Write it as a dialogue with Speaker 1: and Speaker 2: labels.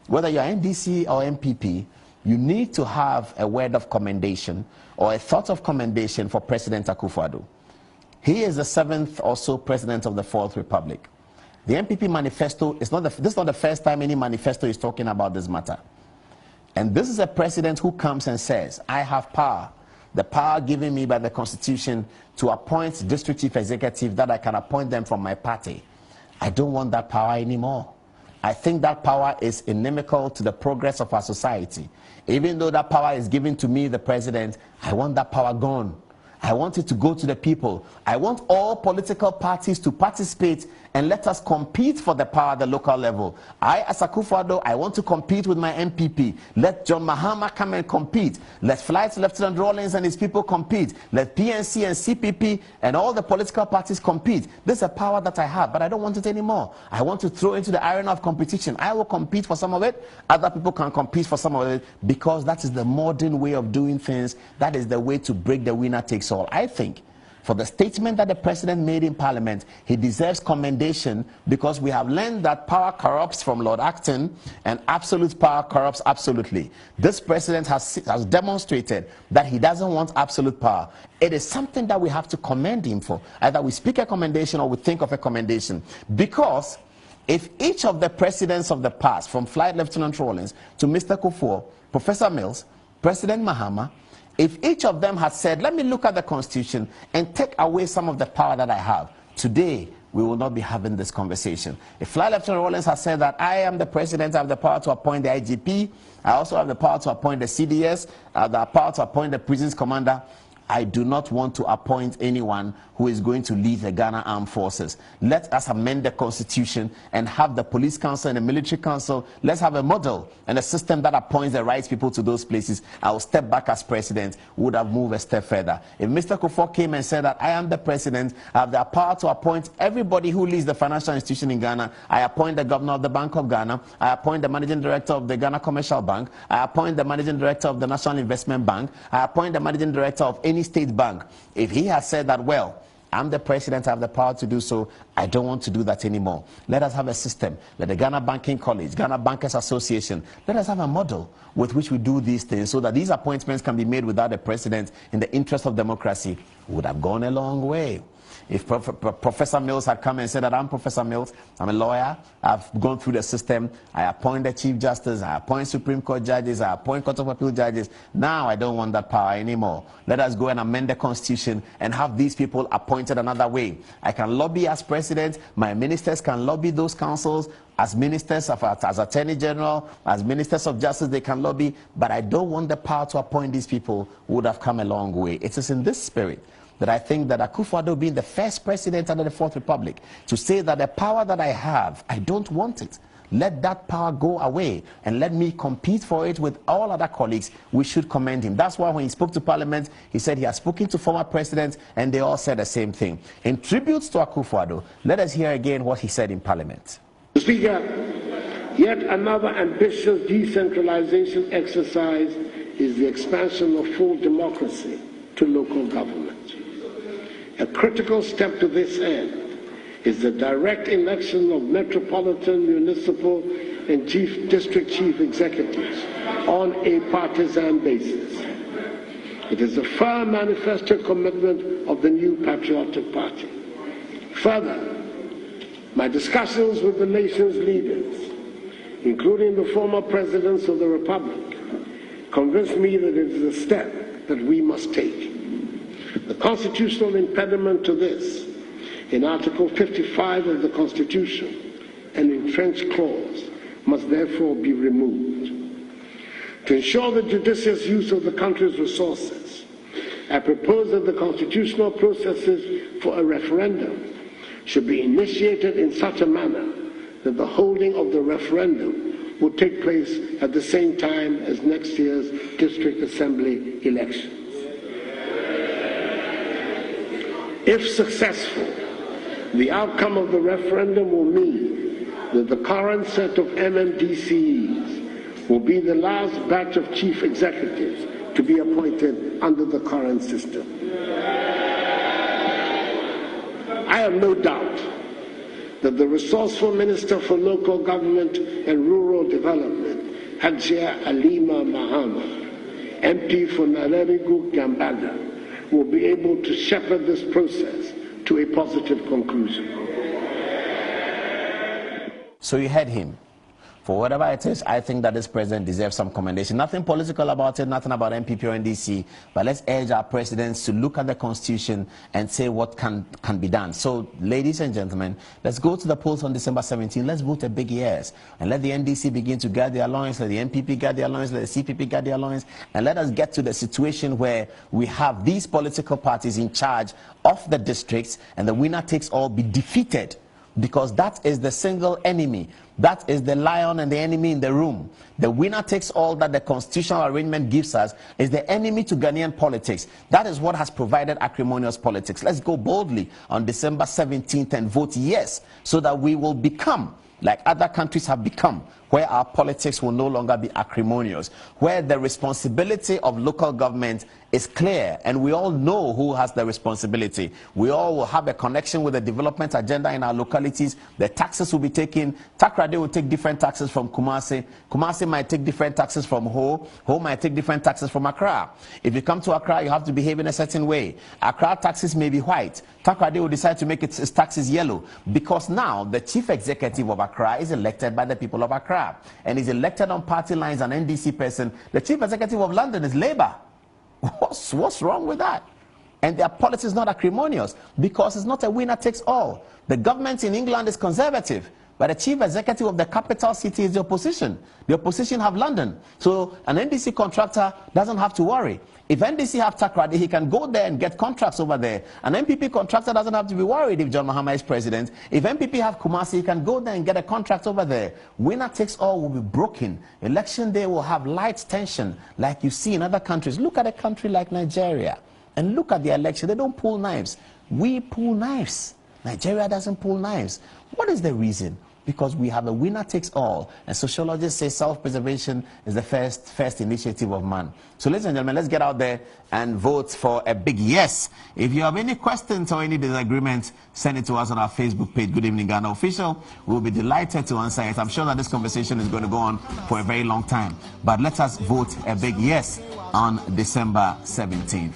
Speaker 1: whether you're NDC or MPP, you need to have a word of commendation or a thought of commendation for President Akufo-Addo. He is the 7th or so president of the 4th Republic. The MPP manifesto is this is not the first time any manifesto is talking about this matter. And this is a president who comes and says, I have power, the power given me by the Constitution to appoint district chief executive, that I can appoint them from my party. I don't want that power anymore. I think that power is inimical to the progress of our society. Even though that power is given to me, the president, I want that power gone. I want it to go to the people. I want all political parties to participate and let us compete for the power at the local level. I, as Akufo-Addo, I want to compete with my MPP. Let John Mahama come and compete. Let Flight Lieutenant Rawlings and his people compete. Let PNC and CPP and all the political parties compete. This is a power that I have, but I don't want it anymore. I want to throw into the arena of competition. I will compete for some of it. Other people can compete for some of it, because that is the modern way of doing things. That is the way to break the winner takes all. I think for the statement that the president made in Parliament, he deserves commendation, because we have learned that power corrupts from Lord Acton and absolute power corrupts absolutely. This president has demonstrated that he doesn't want absolute power. It is something that we have to commend him for. Either we speak a commendation or we think of a commendation, because if each of the presidents of the past, from Flight Lieutenant Rawlings to Mr. Kufuor, Professor Mills, President Mahama, if each of them had said, let me look at the Constitution and take away some of the power that I have, today we will not be having this conversation. If Flight Lieutenant Rawlings has said that I am the president, I have the power to appoint the IGP, I also have the power to appoint the CDS, I have the power to appoint the prisons commander, I do not want to appoint anyone who is going to lead the Ghana Armed Forces. Let us amend the Constitution and have the police council and the military council. Let's have a model and a system that appoints the right people to those places. I will step back as president, would have moved a step further. If Mr. Kufuor came and said that I am the president, I have the power to appoint everybody who leads the financial institution in Ghana. I appoint the governor of the Bank of Ghana. I appoint the managing director of the Ghana Commercial Bank. I appoint the managing director of the National Investment Bank. I appoint the managing director of any state bank. If he has said that, well, I'm the president, I have the power to do so, I don't want to do that anymore. Let us have a system. Let the Ghana Banking College, Ghana Bankers Association, let us have a model with which we do these things, so that these appointments can be made without the president, in the interest of democracy. Would have gone a long way. If Professor Mills had come and said that I'm Professor Mills, I'm a lawyer, I've gone through the system, I appoint the Chief Justice, I appoint Supreme Court judges, I appoint Court of Appeal judges, now I don't want that power anymore. Let us go and amend the Constitution and have these people appointed another way. I can lobby as president, my ministers can lobby those councils, as ministers, as Attorney General, as ministers of justice, they can lobby, but I don't want the power to appoint these people. Would have come a long way. It is in this spirit that I think that Akufo-Addo, being the first president under the 4th Republic, to say that the power that I have, I don't want it. Let that power go away and let me compete for it with all other colleagues. We should commend him. That's why when he spoke to Parliament, he said he has spoken to former presidents and they all said the same thing. In tribute to Akufo-Addo, let us hear again what he said in Parliament.
Speaker 2: Speaker, yet another ambitious decentralization exercise is the expansion of full democracy to local government. A critical step to this end is the direct election of metropolitan, municipal, and district chief executives on a partisan basis. It is a firm manifesto commitment of the new Patriotic Party. Further, my discussions with the nation's leaders, including the former presidents of the Republic, convinced me that it is a step that we must take. The constitutional impediment to this, in Article 55 of the Constitution, an entrenched clause, must therefore be removed. To ensure the judicious use of the country's resources, I propose that the constitutional processes for a referendum should be initiated in such a manner that the holding of the referendum will take place at the same time as next year's district assembly elections. If successful, the outcome of the referendum will mean that the current set of MMDCEs will be the last batch of chief executives to be appointed under the current system. I have no doubt that the resourceful Minister for Local Government and Rural Development, Hajia Alima Mahama, MP for Narerigu Gambaga, will be able to shepherd this process to a positive conclusion.
Speaker 1: So you heard him. For whatever it is, I think that this president deserves some commendation. Nothing political about it, nothing about MPP or NDC, but let's urge our presidents to look at the Constitution and say what can be done. So, ladies and gentlemen, let's go to the polls on December 17. Let's vote a big yes. And let the NDC begin to guard their alliance, let the MPP guard their alliance, let the CPP guard their alliance, and let us get to the situation where we have these political parties in charge of the districts, and the winner takes all be defeated. Because that is the single enemy. That is the lion and the enemy in the room. The winner takes all that the constitutional arrangement gives us is the enemy to Ghanaian politics. That is what has provided acrimonious politics. Let's go boldly on December 17th and vote yes, so that we will become like other countries have become, where our politics will no longer be acrimonious, where the responsibility of local government is clear, and we all know who has the responsibility. We all will have a connection with the development agenda in our localities. The taxes will be taken. Takrade will take different taxes from Kumasi. Kumasi might take different taxes from Ho. Ho might take different taxes from Accra. If you come to Accra, you have to behave in a certain way. Accra taxes may be white. Takrade will decide to make its taxes yellow, because now the chief executive of Accra is elected by the people of Accra, and is elected on party lines, an NDC person. The chief executive of London is Labour. What's wrong with that? And their policy is not acrimonious, because it's not a winner takes all. The government in England is conservative, but the chief executive of the capital city is the opposition. The opposition have London. So an NDC contractor doesn't have to worry. If NDC have Takrade, he can go there and get contracts over there. An MPP contractor doesn't have to be worried if John Mahama is president. If MPP have Kumasi, he can go there and get a contract over there. Winner takes all will be broken. Election day will have light tension like you see in other countries. Look at a country like Nigeria and look at the election. They don't pull knives. We pull knives. Nigeria doesn't pull knives. What is the reason? Because we have a winner takes all, and sociologists say self-preservation is the first initiative of man. So ladies and gentlemen, let's get out there and vote for a big yes. If you have any questions or any disagreements, send it to us on our Facebook page, Good Evening Ghana Official. We'll be delighted to answer it. I'm sure that this conversation is going to go on for a very long time, but let us vote a big yes on December 17th.